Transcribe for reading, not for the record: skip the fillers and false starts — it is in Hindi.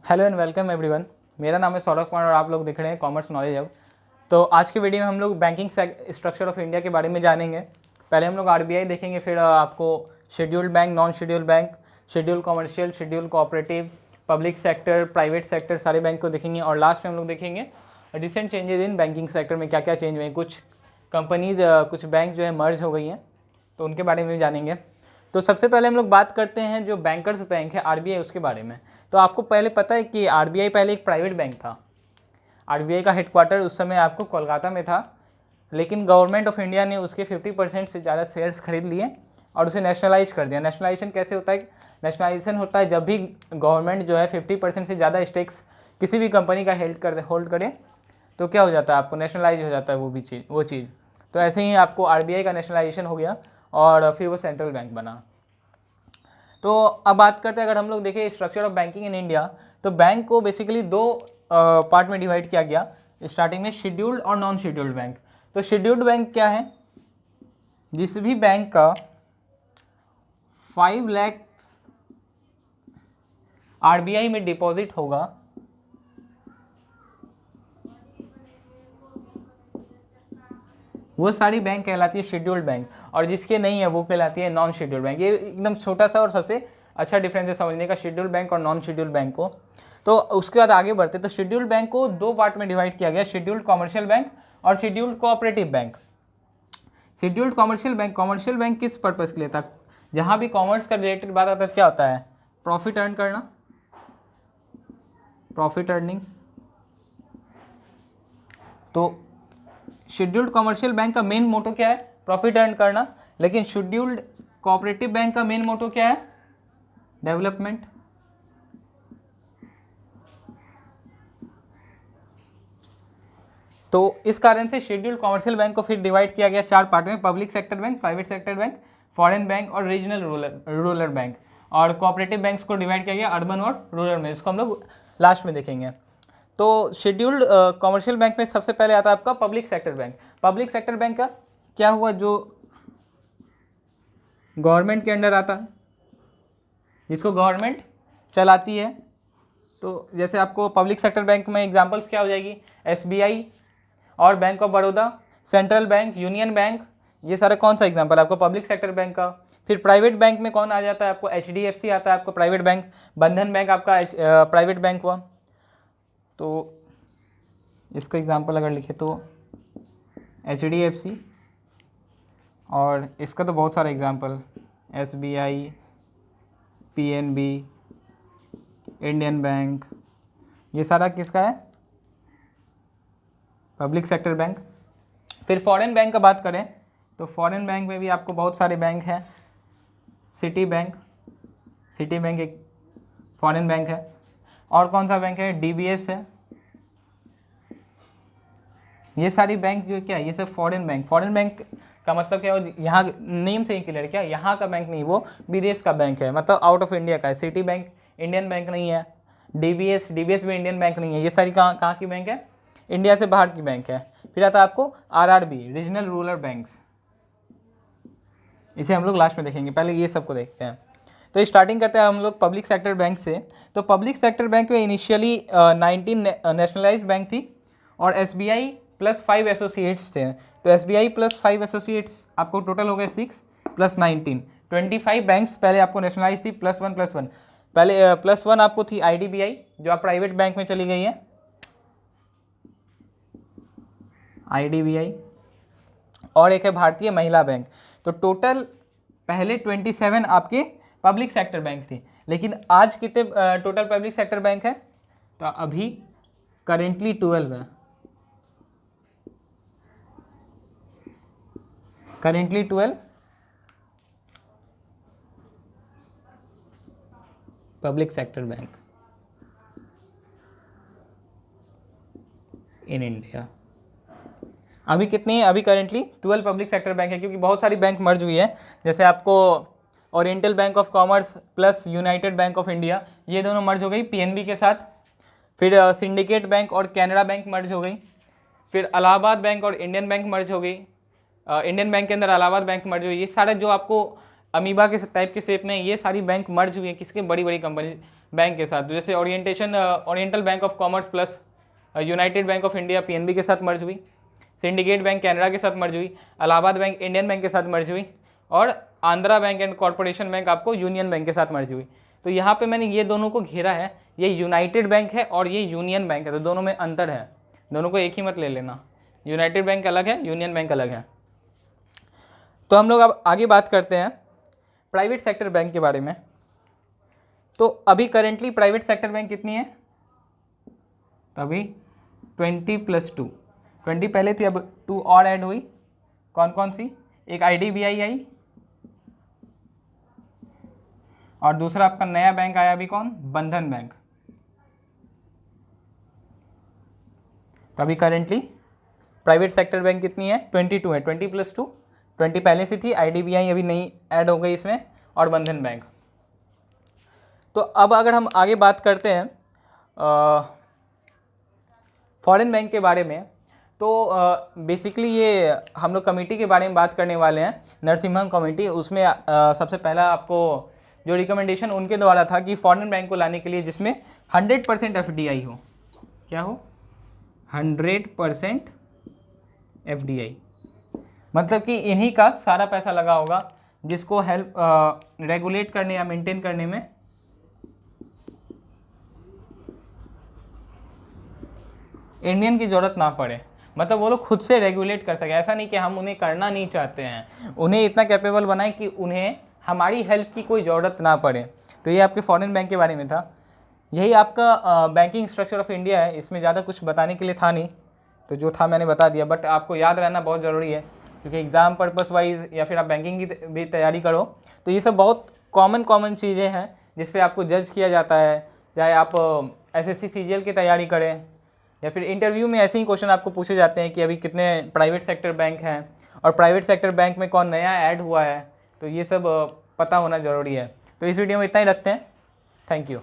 Hello and welcome everyone. मेरा नाम है सौरभ कुमार और आप लोग देख रहे हैं कॉमर्स नॉलेज हब। तो आज की वीडियो में हम लोग बैंकिंग स्ट्रक्चर ऑफ इंडिया के बारे में जानेंगे। पहले हम लोग आरबीआई देखेंगे, फिर आपको scheduled bank, non scheduled bank, schedule commercial, schedule cooperative, public sector, private sector, सारे बैंक को देखेंगे। और लास्ट में हम लोग देखेंगे recent changes in banking sector में क्या क्या चेंज हुए। कुछ कंपनीज, कुछ बैंक जो है मर्ज हो गई हैं, तो उनके बारे में जानेंगे। तो सबसे पहले हम लोग बात करते हैं जो बैंकर्स बैंक है आरबीआई, उसके बारे में। तो आपको पहले पता है कि आरबीआई पहले एक प्राइवेट बैंक था। आरबीआई का हेडक्वार्टर उस समय आपको कोलकाता में था, लेकिन गवर्नमेंट ऑफ इंडिया ने उसके 50% से ज़्यादा शेयर्स खरीद लिए और उसे नेशनलाइज कर दिया। नेशनलाइजेशन कैसे होता है? नेशनलाइजेशन होता है जब भी गवर्नमेंट जो है 50% से ज़्यादा स्टेक्स किसी भी कंपनी का होल्ड करे, तो क्या हो जाता है, आपको नेशनलाइज हो जाता है वो चीज़। तो ऐसे ही आपको आरबीआई का नेशनलाइजेशन हो गया और फिर वो सेंट्रल बैंक बना। तो अब बात करते हैं, अगर हम लोग देखें structure of banking in India, तो बैंक को बेसिकली दो पार्ट में डिवाइड किया गया स्टार्टिंग में, शेड्यूल्ड और नॉन शेड्यूल्ड बैंक। तो शेड्यूल्ड बैंक क्या है? जिस भी बैंक का 5 लाख आरबीआई में डिपॉजिट होगा, वो सारी बैंक कहलाती है शेड्यूल्ड बैंक, और जिसके नहीं है वो कहलाती है नॉन शेड्यूल्ड बैंक। ये एकदम छोटा सा और सबसे अच्छा डिफरेंस है समझने का, शेड्यूल्ड बैंक और नॉन शेड्यूल्ड बैंक को। तो उसके बाद आगे बढ़ते, तो शेड्यूल्ड बैंक को दो पार्ट में डिवाइड किया गया, शेड्यूल्ड कॉमर्शियल बैंक और scheduled cooperative bank. Scheduled commercial bank किस पर्पज़ के लिए था? जहाँ भी कॉमर्स का रिलेटेड बात आता है, क्या होता है? प्रॉफिट अर्न करना, प्रॉफिट अर्निंग। तो शेड्यूल्ड कमर्शियल बैंक का मेन मोटो क्या है? प्रॉफिट अर्न करना। लेकिन शेड्यूल्ड कोऑपरेटिव बैंक का मेन मोटो क्या है? डेवलपमेंट। तो इस कारण से शेड्यूल्ड कमर्शियल बैंक को फिर डिवाइड किया गया चार पार्ट में, public sector bank, private sector bank, foreign bank और रीजनल रूरल बैंक। और कोऑपरेटिव बैंक्स को डिवाइड किया गया अर्बन और रूरल में, इसको हम लोग लास्ट में देखेंगे। तो शेड्यूल्ड कमर्शियल बैंक में सबसे पहले आता है आपका public sector bank. Public sector bank का क्या हुआ? जो गवर्नमेंट के अंडर आता है, जिसको गवर्नमेंट चलाती है। तो जैसे आपको पब्लिक सेक्टर बैंक में एग्जांपल्स क्या हो जाएगी? एसबीआई और bank of Baroda, central bank, union bank, ये सारे कौन सा एग्जांपल आपको पब्लिक सेक्टर बैंक का। फिर प्राइवेट बैंक में कौन आ जाता है? आपको एचडीएफसी आता है, आपको प्राइवेट बैंक। बंधन बैंक आपका प्राइवेट बैंक हुआ। तो इसका एग्जांपल अगर लिखे तो एचडीएफसी, और इसका तो बहुत सारे example, SBI, PNB, Indian bank, ये सारा किसका है? Public sector bank. फिर फॉरेन बैंक का बात करें तो फॉरेन बैंक में भी आपको बहुत सारे बैंक हैं। सिटी बैंक एक फॉरेन बैंक है। और कौन सा बैंक है? डीबीएस है। ये सारी बैंक जो क्या है, ये सब फॉरेन बैंक। फॉरेन बैंक का मतलब क्या है? यहाँ नेम से ही क्लियर, क्या यहाँ का बैंक नहीं, वो विदेश का बैंक है, मतलब आउट ऑफ इंडिया का है। सिटी बैंक इंडियन बैंक नहीं है, डीबीएस भी इंडियन बैंक नहीं है। ये सारी कहाँ की बैंक है? इंडिया से बाहर की बैंक है। फिर आता है आपको आरआरबी, रीजनल रूरल बैंक्स, इसे हम लोग लास्ट में देखेंगे, पहले ये सबको देखते हैं। तो स्टार्टिंग करते हैं हम लोग पब्लिक सेक्टर बैंक से। तो पब्लिक सेक्टर बैंक में इनिशियली 19 नेशनलाइज्ड बैंक थी और एसबीआई प्लस 5 एसोसिएट्स थे। तो एसबीआई प्लस 5 एसोसिएट्स आपको टोटल हो गए 6 प्लस 19, 25 बैंक्स पहले आपको नेशनलाइज थी, +1 पहले +1 आपको थी आईडीबीआई, जो आप प्राइवेट बैंक में चली गई है, आईडीबीआई, और एक है भारतीय महिला बैंक। तो टोटल पहले 27 आपके पब्लिक सेक्टर बैंक थी। लेकिन आज कितने टोटल पब्लिक सेक्टर बैंक है? तो अभी करेंटली 12 है, currently 12 public sector bank in India. अभी कितनी है? अभी करेंटली 12 पब्लिक सेक्टर बैंक है, क्योंकि बहुत सारी बैंक मर्ज हुई है। जैसे आपको oriental bank of commerce plus United bank of India, ये दोनों मर्ज हो गई पीएनबी के साथ। फिर सिंडिकेट बैंक और कैनरा बैंक मर्ज हो गई। फिर इलाहाबाद बैंक और इंडियन बैंक मर्ज हो गई। इंडियन बैंक के अंदर इलाहाबाद बैंक मर्ज हुई। ये सारे जो आपको अमीबा के टाइप के शेप में, ये सारी बैंक मर्ज हुई है किसके? बड़ी बड़ी कंपनी, बैंक के साथ, जैसे oriental bank of commerce plus United bank of India PNB के साथ मर्ज हुई, सिंडिकेट बैंक कैनरा के साथ मर्ज हुई, इलाहाबाद बैंक इंडियन बैंक के साथ मर्ज हुई, और Andhra bank and corporation bank आपको यूनियन बैंक के साथ मर्ज हुई। तो यहाँ पे मैंने ये दोनों को घेरा है, ये यूनाइटेड बैंक है और ये यूनियन बैंक है, तो दोनों में अंतर है, दोनों को एक ही मत ले लेना, यूनाइटेड बैंक अलग है, यूनियन बैंक अलग है। तो हम लोग अब आगे बात करते हैं प्राइवेट सेक्टर बैंक के बारे में। तो अभी करेंटली प्राइवेट सेक्टर बैंक कितनी है, तो अभी 20+2, 20 पहले थी, अब 2 और ऐड हुई। कौन कौन सी, एक IDBI आई और दूसरा आपका नया बैंक आया अभी, कौन, बंधन बैंक। तो अभी करेंटली प्राइवेट सेक्टर बैंक कितनी है, 22 है, 20+2, 20 पहले से थी, IDBI अभी नई ऐड हो गई इसमें, और बंधन बैंक। तो अब अगर हम आगे बात करते हैं फॉरेन बैंक के बारे में, तो बेसिकली ये हम लोग कमेटी के बारे में बात करने वाले हैं, नरसिम्हम कमेटी। उसमें सबसे पहला आपको जो रिकमेंडेशन उनके द्वारा था कि फॉरेन बैंक को लाने के लिए जिसमें 100% FDI हो, क्या हो, 100% FDI, मतलब कि इन्हीं का सारा पैसा लगा होगा, जिसको हेल्प रेगुलेट करने या मेंटेन करने में इंडियन की ज़रूरत ना पड़े, मतलब वो लोग खुद से रेगुलेट कर सके। ऐसा नहीं कि हम उन्हें करना नहीं चाहते हैं, उन्हें इतना कैपेबल बनाए कि उन्हें हमारी हेल्प की कोई ज़रूरत ना पड़े। तो ये आपके फॉरेन बैंक के बारे में था। यही आपका बैंकिंग स्ट्रक्चर ऑफ इंडिया है, इसमें ज़्यादा कुछ बताने के लिए था नहीं, तो जो था मैंने बता दिया, बट आपको याद रहना बहुत ज़रूरी है, क्योंकि एग्ज़ाम पर्पस वाइज या फिर आप बैंकिंग की भी तैयारी करो तो ये सब बहुत कॉमन चीज़ें हैं जिस पे आपको जज किया जाता है। चाहे आप SSC CGL की तैयारी करें या फिर इंटरव्यू में ऐसे ही क्वेश्चन आपको पूछे जाते हैं कि अभी कितने प्राइवेट सेक्टर बैंक हैं और प्राइवेट सेक्टर बैंक में कौन नया ऐड हुआ है, तो ये सब पता होना ज़रूरी है। तो इस वीडियो में इतना ही रखते हैं, थैंक यू।